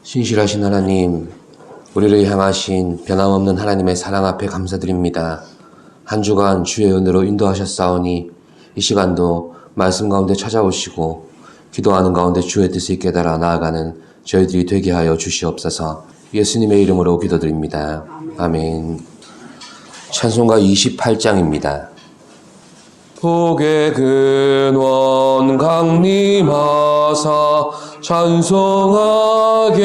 신실하신 하나님, 우리를 향하신 변함없는 하나님의 사랑 앞에 감사드립니다. 한 주간 주의 은혜로 인도하셨사오니 이 시간도 말씀 가운데 찾아오시고 기도하는 가운데 주의 뜻을 깨달아 나아가는 저희들이 되게 하여 주시옵소서. 예수님의 이름으로 기도드립니다. 아멘. 찬송가 28장입니다. 복의 근원 강림하사 찬송하게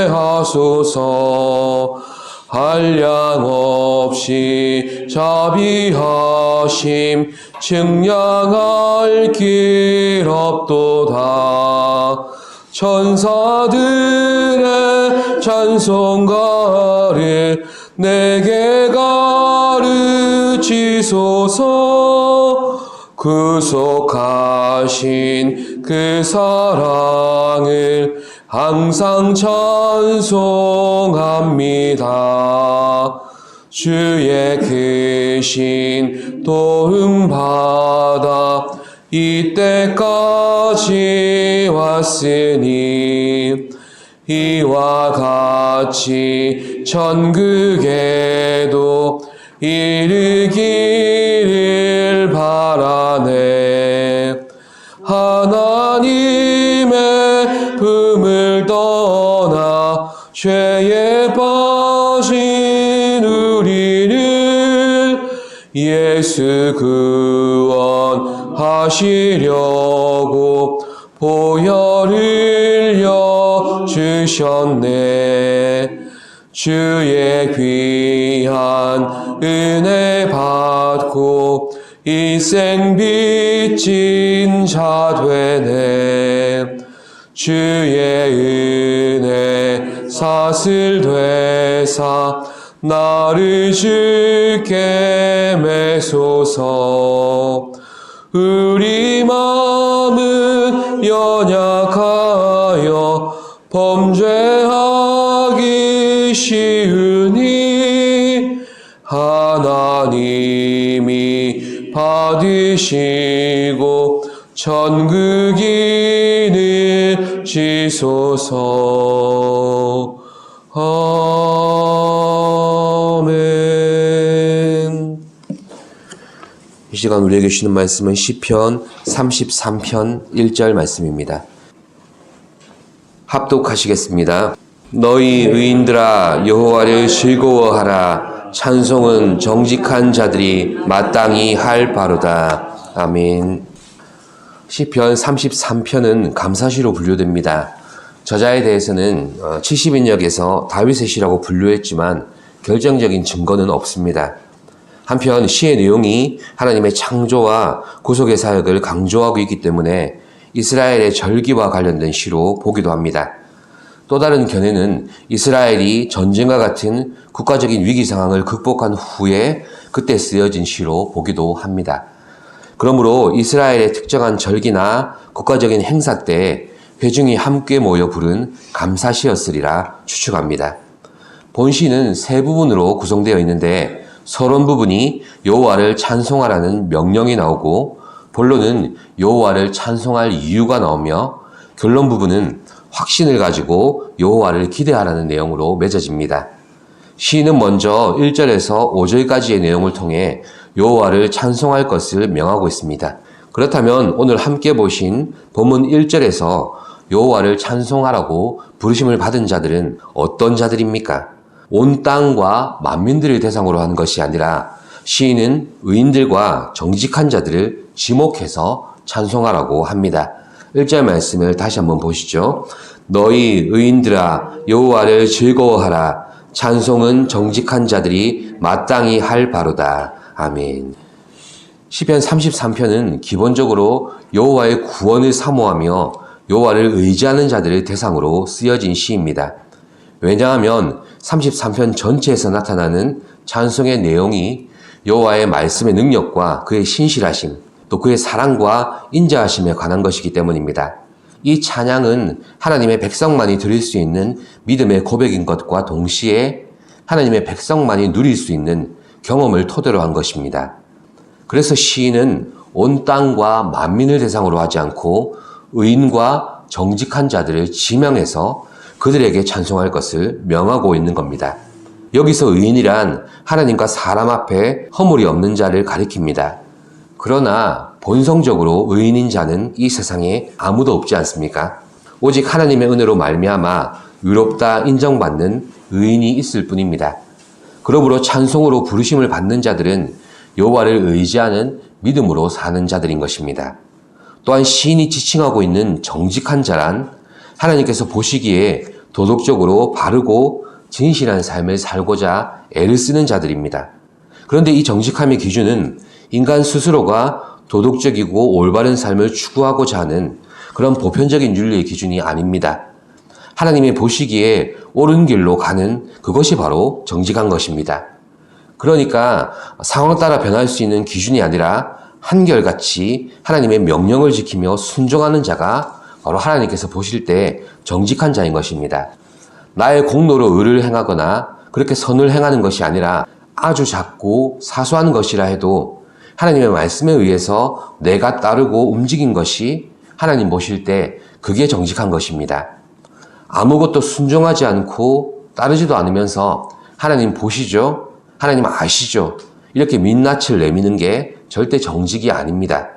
하소서. 한량 없이 자비하심 측량할 길 없도다. 천사들의 찬송가를 내게 가르치소서. 구속하신 그 사랑을 항상 찬송합니다. 주의 크신 도움 받아 이때까지 왔으니 이와 같이 천국에도 이르기를 바라네. 하나님의 품을 떠나 죄에 빠진 우리를 예수 구원하시려고 보혈을 흘려 주셨네. 주의 귀한 은혜 받고 일생 빚진 자 되네. 주의 은혜 사슬 되사 나를 주께 매소서. 우리 마음은 연약하여 범죄하기 쉬우니 하나님이 받으시고 천국인을 지소서. 아멘. 이 시간 우리에게 주시는 말씀은 시편 33편 1절 말씀입니다. 합독하시겠습니다. 너희 의인들아 여호와를 즐거워하라. 찬송은 정직한 자들이 마땅히 할 바로다. 아멘. 시편 33편은 감사시로 분류됩니다. 저자에 대해서는 70인역에서 다윗의 시라고 분류했지만 결정적인 증거는 없습니다. 한편 시의 내용이 하나님의 창조와 구속의 사역을 강조하고 있기 때문에 이스라엘의 절기와 관련된 시로 보기도 합니다. 또 다른 견해는 이스라엘이 전쟁과 같은 국가적인 위기 상황을 극복한 후에 그때 쓰여진 시로 보기도 합니다. 그러므로 이스라엘의 특정한 절기나 국가적인 행사 때 회중이 함께 모여 부른 감사시였으리라 추측합니다. 본시는 세 부분으로 구성되어 있는데 서론 부분이 여호와를 찬송하라는 명령이 나오고 본론은 여호와를 찬송할 이유가 나오며 결론 부분은 확신을 가지고 여호와를 기대하라는 내용으로 맺어집니다. 시인은 먼저 1절에서 5절까지의 내용을 통해 여호와를 찬송할 것을 명하고 있습니다. 그렇다면 오늘 함께 보신 본문 1절에서 여호와를 찬송하라고 부르심을 받은 자들은 어떤 자들입니까? 온 땅과 만민들을 대상으로 한 것이 아니라 시인은 의인들과 정직한 자들을 지목해서 찬송하라고 합니다. 1절 말씀을 다시 한번 보시죠. 너희 의인들아 여호와를 즐거워하라. 찬송은 정직한 자들이 마땅히 할 바로다. 아멘. 시편 33편은 기본적으로 여호와의 구원을 사모하며 여호와를 의지하는 자들을 대상으로 쓰여진 시입니다. 왜냐하면 33편 전체에서 나타나는 찬송의 내용이 여호와의 말씀의 능력과 그의 신실하심, 또 그의 사랑과 인자하심에 관한 것이기 때문입니다. 이 찬양은 하나님의 백성만이 드릴 수 있는 믿음의 고백인 것과 동시에 하나님의 백성만이 누릴 수 있는 경험을 토대로 한 것입니다. 그래서 시인은 온 땅과 만민을 대상으로 하지 않고 의인과 정직한 자들을 지명해서 그들에게 찬송할 것을 명하고 있는 겁니다. 여기서 의인이란 하나님과 사람 앞에 허물이 없는 자를 가리킵니다. 그러나 본성적으로 의인인 자는 이 세상에 아무도 없지 않습니까? 오직 하나님의 은혜로 말미암아 의롭다 인정받는 의인이 있을 뿐입니다. 그러므로 찬송으로 부르심을 받는 자들은 여호와를 의지하는 믿음으로 사는 자들인 것입니다. 또한 시인이 지칭하고 있는 정직한 자란 하나님께서 보시기에 도덕적으로 바르고 진실한 삶을 살고자 애를 쓰는 자들입니다. 그런데 이 정직함의 기준은 인간 스스로가 도덕적이고 올바른 삶을 추구하고자 하는 그런 보편적인 윤리의 기준이 아닙니다. 하나님의 보시기에 옳은 길로 가는 그것이 바로 정직한 것입니다. 그러니까 상황 따라 변할 수 있는 기준이 아니라 한결같이 하나님의 명령을 지키며 순종하는 자가 바로 하나님께서 보실 때 정직한 자인 것입니다. 나의 공로로 의를 행하거나 그렇게 선을 행하는 것이 아니라 아주 작고 사소한 것이라 해도 하나님의 말씀에 의해서 내가 따르고 움직인 것이 하나님 보실 때 그게 정직한 것입니다. 아무것도 순종하지 않고 따르지도 않으면서 하나님 보시죠? 하나님 아시죠? 이렇게 민낯을 내미는 게 절대 정직이 아닙니다.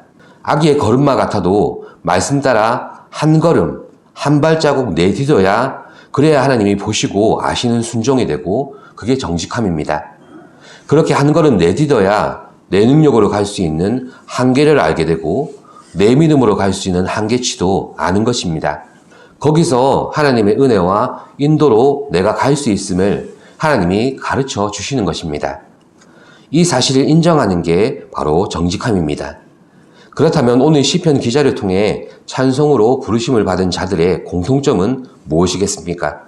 아기의 걸음마 같아도 말씀 따라 한 걸음, 한 발자국 내딛어야 그래야 하나님이 보시고 아시는 순종이 되고 그게 정직함입니다. 그렇게 한 걸음 내딛어야 내 능력으로 갈 수 있는 한계를 알게 되고 내 믿음으로 갈 수 있는 한계치도 아는 것입니다. 거기서 하나님의 은혜와 인도로 내가 갈 수 있음을 하나님이 가르쳐 주시는 것입니다. 이 사실을 인정하는 게 바로 정직함입니다. 그렇다면 오늘 시편 기자를 통해 찬송으로 부르심을 받은 자들의 공통점은 무엇이겠습니까?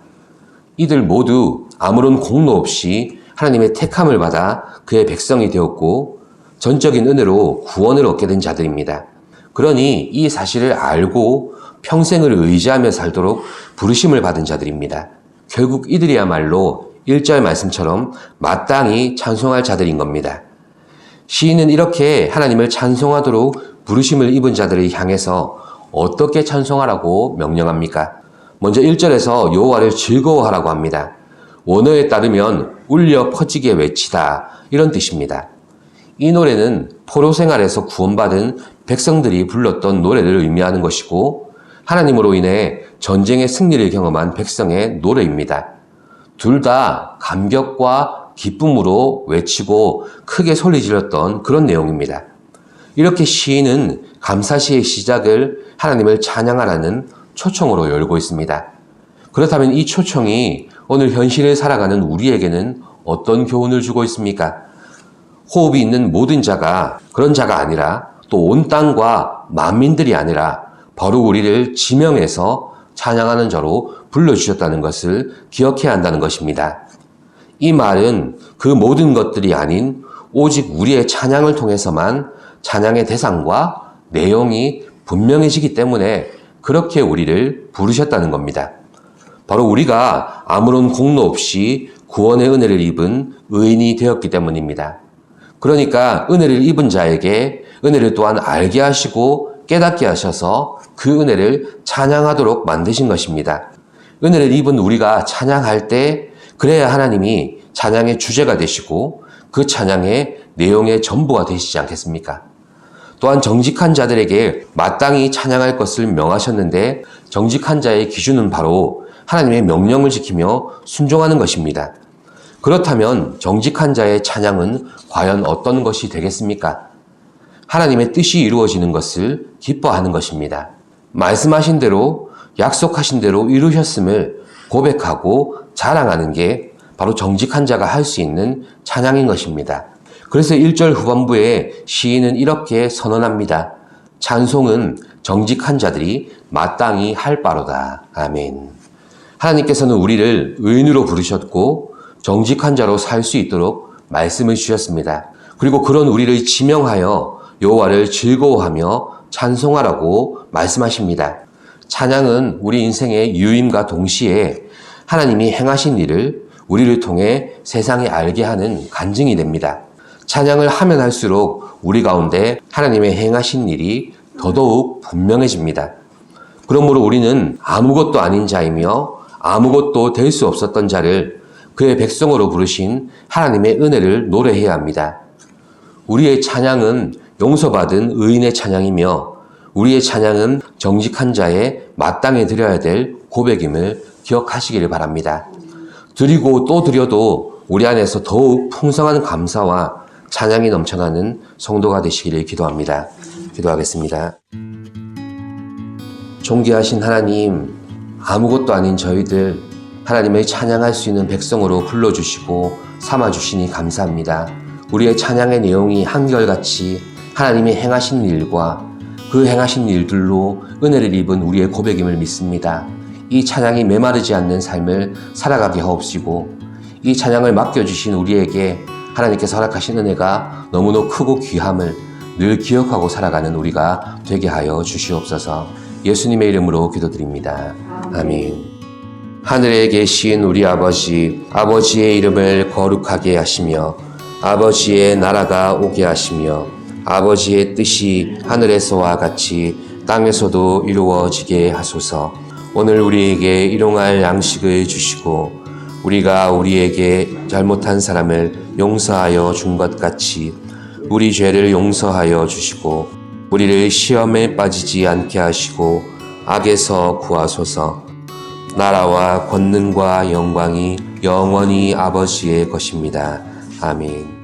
이들 모두 아무런 공로 없이 하나님의 택함을 받아 그의 백성이 되었고 전적인 은혜로 구원을 얻게 된 자들입니다. 그러니 이 사실을 알고 평생을 의지하며 살도록 부르심을 받은 자들입니다. 결국 이들이야말로 1절 말씀처럼 마땅히 찬송할 자들인 겁니다. 시인은 이렇게 하나님을 찬송하도록 부르심을 입은 자들을 향해서 어떻게 찬송하라고 명령합니까? 먼저 1절에서 여호와를 즐거워하라고 합니다. 원어에 따르면 울려 퍼지게 외치다 이런 뜻입니다. 이 노래는 포로 생활에서 구원받은 백성들이 불렀던 노래를 의미하는 것이고 하나님으로 인해 전쟁의 승리를 경험한 백성의 노래입니다. 둘 다 감격과 기쁨으로 외치고 크게 소리 질렀던 그런 내용입니다. 이렇게 시인은 감사시의 시작을 하나님을 찬양하라는 초청으로 열고 있습니다. 그렇다면 이 초청이 오늘 현실을 살아가는 우리에게는 어떤 교훈을 주고 있습니까? 호흡이 있는 모든 자가 그런 자가 아니라 또 온 땅과 만민들이 아니라 바로 우리를 지명해서 찬양하는 자로 불러주셨다는 것을 기억해야 한다는 것입니다. 이 말은 그 모든 것들이 아닌 오직 우리의 찬양을 통해서만 찬양의 대상과 내용이 분명해지기 때문에 그렇게 우리를 부르셨다는 겁니다. 바로 우리가 아무런 공로 없이 구원의 은혜를 입은 의인이 되었기 때문입니다. 그러니까 은혜를 입은 자에게 은혜를 또한 알게 하시고 깨닫게 하셔서 그 은혜를 찬양하도록 만드신 것입니다. 은혜를 입은 우리가 찬양할 때 그래야 하나님이 찬양의 주제가 되시고 그 찬양의 내용의 전부가 되시지 않겠습니까? 또한 정직한 자들에게 마땅히 찬양할 것을 명하셨는데 정직한 자의 기준은 바로 하나님의 명령을 지키며 순종하는 것입니다. 그렇다면 정직한 자의 찬양은 과연 어떤 것이 되겠습니까? 하나님의 뜻이 이루어지는 것을 기뻐하는 것입니다. 말씀하신 대로 약속하신 대로 이루셨음을 고백하고 자랑하는 게 바로 정직한 자가 할 수 있는 찬양인 것입니다. 그래서 1절 후반부에 시인은 이렇게 선언합니다. 찬송은 정직한 자들이 마땅히 할 바로다. 아멘. 하나님께서는 우리를 의인으로 부르셨고 정직한 자로 살 수 있도록 말씀을 주셨습니다. 그리고 그런 우리를 지명하여 여호와를 즐거워하며 찬송하라고 말씀하십니다. 찬양은 우리 인생의 유임과 동시에 하나님이 행하신 일을 우리를 통해 세상에 알게 하는 간증이 됩니다. 찬양을 하면 할수록 우리 가운데 하나님의 행하신 일이 더더욱 분명해집니다. 그러므로 우리는 아무것도 아닌 자이며 아무것도 될 수 없었던 자를 그의 백성으로 부르신 하나님의 은혜를 노래해야 합니다. 우리의 찬양은 용서받은 의인의 찬양이며 우리의 찬양은 정직한 자의 마땅히 드려야 될 고백임을 기억하시기를 바랍니다. 드리고 또 드려도 우리 안에서 더욱 풍성한 감사와 찬양이 넘쳐나는 성도가 되시기를 기도합니다. 기도하겠습니다. 존귀하신 하나님, 아무것도 아닌 저희들 하나님의 찬양할 수 있는 백성으로 불러주시고 삼아주시니 감사합니다. 우리의 찬양의 내용이 한결같이 하나님이 행하신 일과 그 행하신 일들로 은혜를 입은 우리의 고백임을 믿습니다. 이 찬양이 메마르지 않는 삶을 살아가게 하옵시고 이 찬양을 맡겨주신 우리에게 하나님께서 허락하신 은혜가 너무나 크고 귀함을 늘 기억하고 살아가는 우리가 되게 하여 주시옵소서. 예수님의 이름으로 기도드립니다. 아멘. 하늘에 계신 우리 아버지, 아버지의 이름을 거룩하게 하시며 아버지의 나라가 오게 하시며 아버지의 뜻이 하늘에서와 같이 땅에서도 이루어지게 하소서. 오늘 우리에게 일용할 양식을 주시고 우리가 우리에게 잘못한 사람을 용서하여 준 것 같이 우리 죄를 용서하여 주시고 우리를 시험에 빠지지 않게 하시고 악에서 구하소서. 나라와 권능과 영광이 영원히 아버지의 것입니다. 아멘.